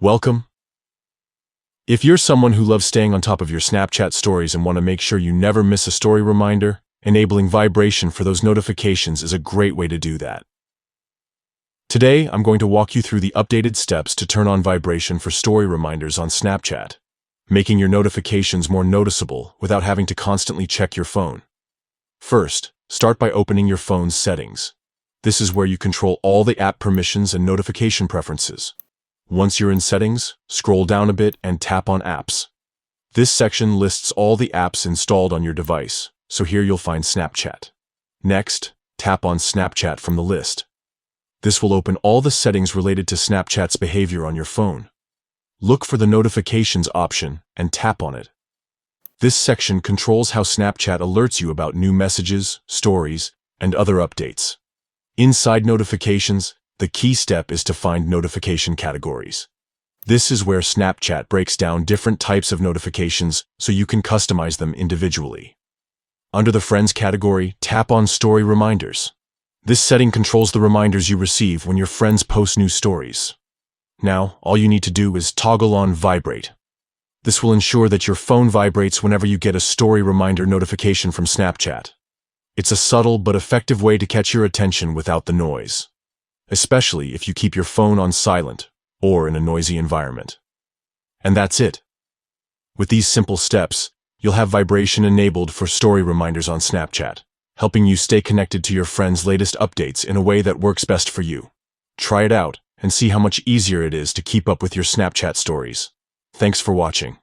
Welcome. If you're someone who loves staying on top of your Snapchat stories and want to make sure you never miss a story reminder, enabling vibration for those notifications is a great way to do that. Today, I'm going to walk you through the updated steps to turn on vibration for story reminders on Snapchat, making your notifications more noticeable without having to constantly check your phone. First, start by opening your phone's settings. This is where you control all the app permissions and notification preferences. Once you're in Settings, scroll down a bit and tap on Apps. This section lists all the apps installed on your device, so here you'll find Snapchat. Next, tap on Snapchat from the list. This will open all the settings related to Snapchat's behavior on your phone. Look for the Notifications option and tap on it. This section controls how Snapchat alerts you about new messages, stories, and other updates. Inside Notifications, the key step is to find notification categories. This is where Snapchat breaks down different types of notifications so you can customize them individually. Under the Friends category, tap on Story Reminders. This setting controls the reminders you receive when your friends post new stories. Now, all you need to do is toggle on Vibrate. This will ensure that your phone vibrates whenever you get a story reminder notification from Snapchat. It's a subtle but effective way to catch your attention without the noise, especially if you keep your phone on silent or in a noisy environment. And that's it. With these simple steps, you'll have vibration enabled for story reminders on Snapchat, helping you stay connected to your friends' latest updates in a way that works best for you. Try it out and see how much easier it is to keep up with your Snapchat stories. Thanks for watching.